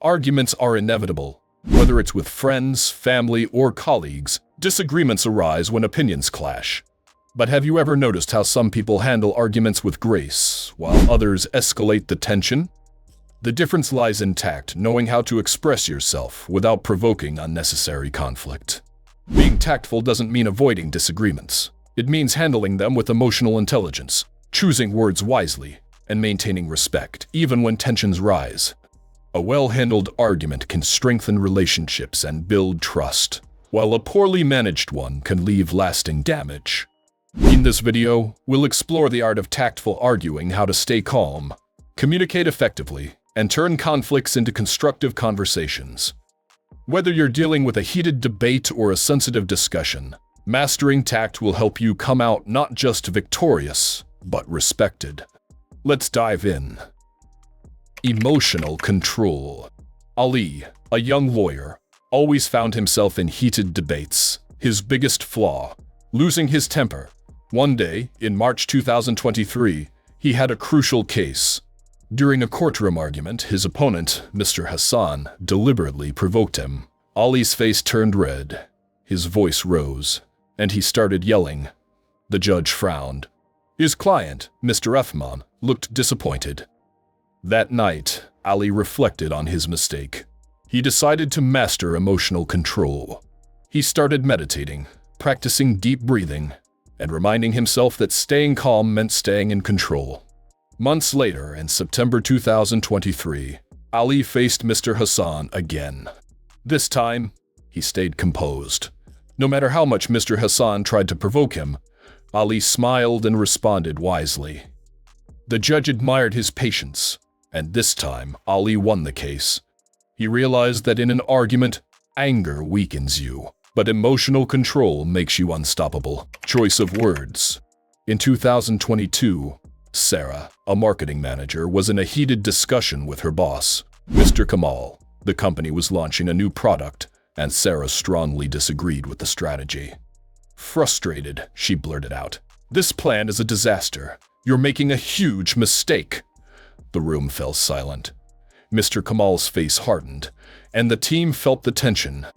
Arguments are inevitable. Whether it's with friends, family, or colleagues, disagreements arise when opinions clash. But have you ever noticed how some people handle arguments with grace, while others escalate the tension? The difference lies in tact, knowing how to express yourself without provoking unnecessary conflict. Being tactful doesn't mean avoiding disagreements. It means handling them with emotional intelligence, choosing words wisely, and maintaining respect, even when tensions rise. A well-handled argument can strengthen relationships and build trust, while a poorly managed one can leave lasting damage. In this video, we'll explore the art of tactful arguing, how to stay calm, communicate effectively, and turn conflicts into constructive conversations. Whether you're dealing with a heated debate or a sensitive discussion, mastering tact will help you come out not just victorious, but respected. Let's dive in. Emotional control. Ali, a young lawyer, always found himself in heated debates. His biggest flaw, losing his temper. One day, in March 2023, he had a crucial case. During a courtroom argument, his opponent, Mr. Hassan, deliberately provoked him. Ali's face turned red, his voice rose, and he started yelling. The judge frowned. His client, Mr. Uthman, looked disappointed. That night, Ali reflected on his mistake. He decided to master emotional control. He started meditating, practicing deep breathing, and reminding himself that staying calm meant staying in control. Months later, in September 2023, Ali faced Mr. Hassan again. This time, he stayed composed. No matter how much Mr. Hassan tried to provoke him, Ali smiled and responded wisely. The judge admired his patience, and this time, Ali won the case. He realized that in an argument, anger weakens you, but emotional control makes you unstoppable. Choice of words. In 2022, Sarah, a marketing manager, was in a heated discussion with her boss, Mr. Kamal. The company was launching a new product, and Sarah strongly disagreed with the strategy. Frustrated, she blurted out, "This plan is a disaster. You're making a huge mistake." The room fell silent. Mr. Kamal's face hardened, and the team felt the tension.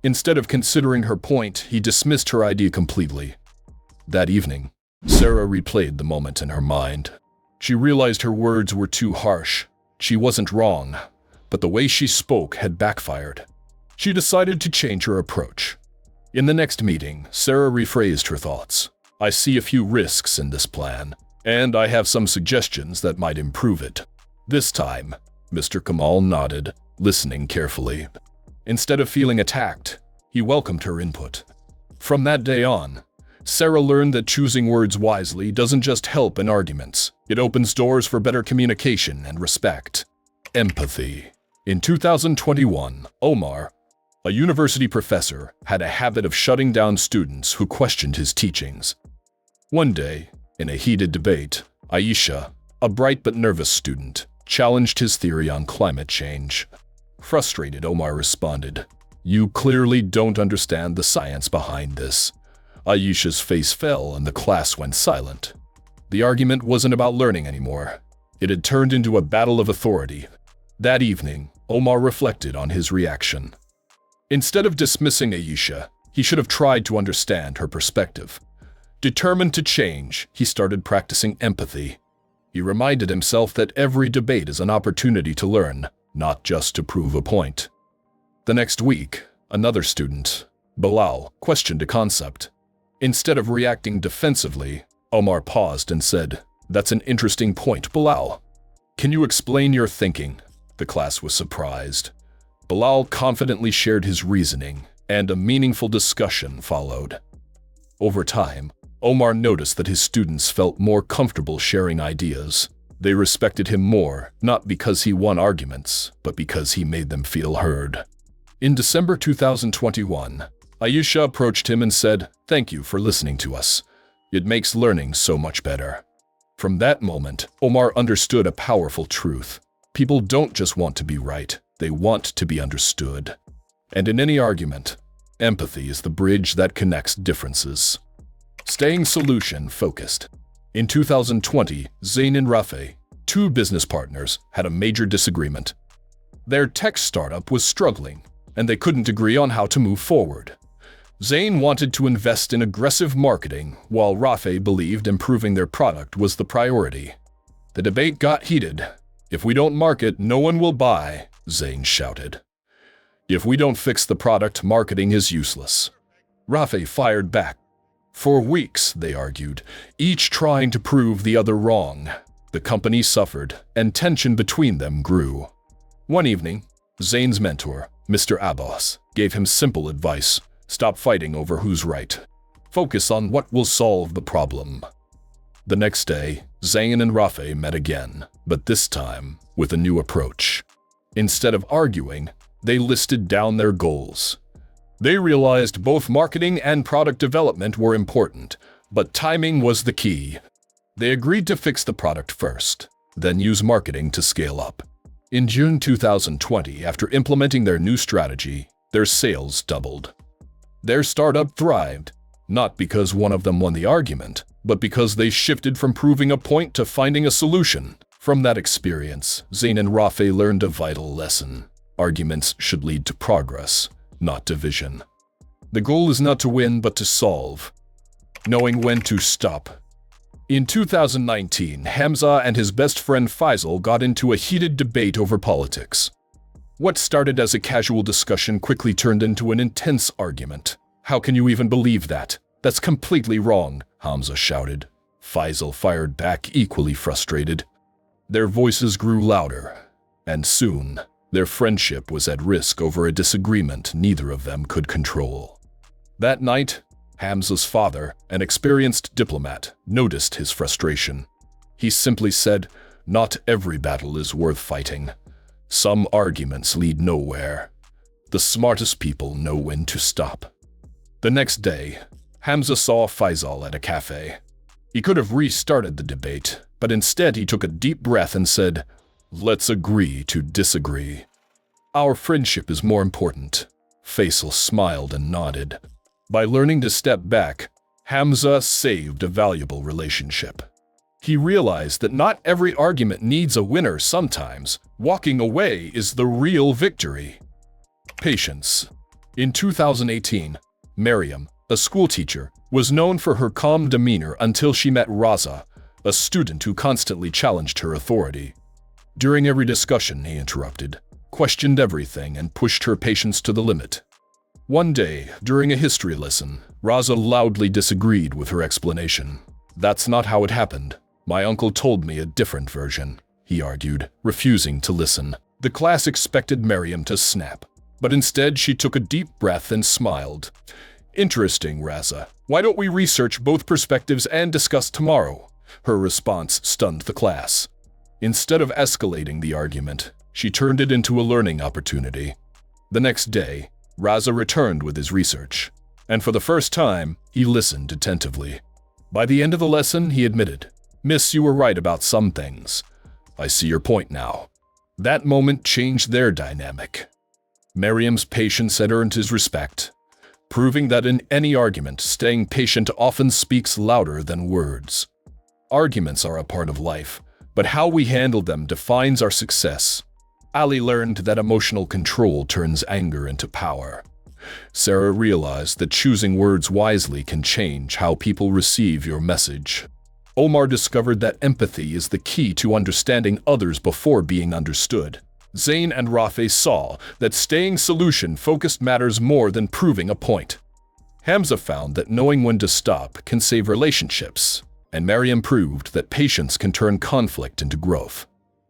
Instead of considering her point, he dismissed her idea completely. That evening, Sarah replayed the moment in her mind. She realized her words were too harsh. She wasn't wrong, but the way she spoke had backfired. She decided to change her approach. In the next meeting, Sarah rephrased her thoughts. "I see a few risks in this plan, and I have some suggestions that might improve it." This time, Mr. Kamal nodded, listening carefully. Instead of feeling attacked, he welcomed her input. From that day on, Sarah learned that choosing words wisely doesn't just help in arguments. It opens doors for better communication and respect. Empathy. In 2021, Omar, a university professor, had a habit of shutting down students who questioned his teachings. One day, in a heated debate, Aisha, a bright but nervous student, challenged his theory on climate change. Frustrated, Omar responded, "You clearly don't understand the science behind this." Aisha's face fell and the class went silent. The argument wasn't about learning anymore. It had turned into a battle of authority. That evening, Omar reflected on his reaction. Instead of dismissing Aisha, he should have tried to understand her perspective. Determined to change, he started practicing empathy. He reminded himself that every debate is an opportunity to learn, not just to prove a point. The next week, another student, Bilal, questioned a concept. Instead of reacting defensively, Omar paused and said, "That's an interesting point, Bilal. Can you explain your thinking?" The class was surprised. Bilal confidently shared his reasoning, and a meaningful discussion followed. Over time, Omar noticed that his students felt more comfortable sharing ideas. They respected him more, not because he won arguments, but because he made them feel heard. In December 2021, Aisha approached him and said, "Thank you for listening to us. It makes learning so much better." From that moment, Omar understood a powerful truth. People don't just want to be right, they want to be understood. And in any argument, empathy is the bridge that connects differences. Staying solution-focused. In 2020, Zain and Rafe, two business partners, had a major disagreement. Their tech startup was struggling, and they couldn't agree on how to move forward. Zane wanted to invest in aggressive marketing, while Rafe believed improving their product was the priority. The debate got heated. "If we don't market, no one will buy," Zane shouted. "If we don't fix the product, marketing is useless." Rafe fired back. For weeks, they argued, each trying to prove the other wrong. The company suffered, and tension between them grew. One evening, Zane's mentor, Mr. Abbas, gave him simple advice: stop fighting over who's right. Focus on what will solve the problem. The next day, Zane and Rafe met again, but this time with a new approach. Instead of arguing, they listed down their goals. They realized both marketing and product development were important, but timing was the key. They agreed to fix the product first, then use marketing to scale up. In June 2020, after implementing their new strategy, their sales doubled. Their startup thrived, not because one of them won the argument, but because they shifted from proving a point to finding a solution. From that experience, Zane and Rafe learned a vital lesson. Arguments should lead to progress, not division. The goal is not to win, but to solve. Knowing when to stop. In 2019, Hamza and his best friend Faisal got into a heated debate over politics. What started as a casual discussion quickly turned into an intense argument. "How can you even believe that? That's completely wrong," Hamza shouted. Faisal fired back, equally frustrated. Their voices grew louder, and soon, their friendship was at risk over a disagreement neither of them could control. That night, Hamza's father, an experienced diplomat, noticed his frustration. He simply said, "Not every battle is worth fighting. Some arguments lead nowhere. The smartest people know when to stop." The next day, Hamza saw Faisal at a cafe. He could have restarted the debate, but instead he took a deep breath and said, "Let's agree to disagree. Our friendship is more important." Faisal smiled and nodded. By learning to step back, Hamza saved a valuable relationship. He realized that not every argument needs a winner. Sometimes walking away is the real victory. Patience. In 2018, Mariam, a schoolteacher, was known for her calm demeanor until she met Raza, a student who constantly challenged her authority. During every discussion, he interrupted, questioned everything, and pushed her patience to the limit. One day, during a history lesson, Raza loudly disagreed with her explanation. "That's not how it happened. My uncle told me a different version," he argued, refusing to listen. The class expected Mariam to snap, but instead she took a deep breath and smiled. "Interesting, Raza. Why don't we research both perspectives and discuss tomorrow?" Her response stunned the class. Instead of escalating the argument, she turned it into a learning opportunity. The next day, Raza returned with his research, and for the first time, he listened attentively. By the end of the lesson, he admitted, "Miss, you were right about some things. I see your point now." That moment changed their dynamic. Mariam's patience had earned his respect, proving that in any argument, staying patient often speaks louder than words. Arguments are a part of life, but how we handle them defines our success. Ali learned that emotional control turns anger into power. Sarah realized that choosing words wisely can change how people receive your message. Omar discovered that empathy is the key to understanding others before being understood. Zane and Rafe saw that staying solution-focused matters more than proving a point. Hamza found that knowing when to stop can save relationships, and Mariam proved that patience can turn conflict into growth.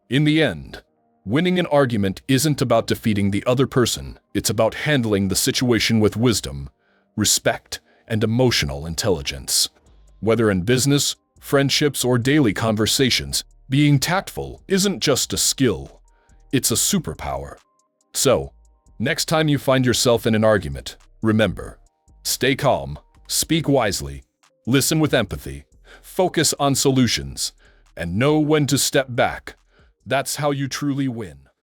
In the end, winning an argument isn't about defeating the other person, it's about handling the situation with wisdom, respect, and emotional intelligence. Whether in business, friendships, or daily conversations, being tactful isn't just a skill, it's a superpower. So, next time you find yourself in an argument, remember, stay calm, speak wisely, listen with empathy, focus on solutions, and know when to step back. That's how you truly win.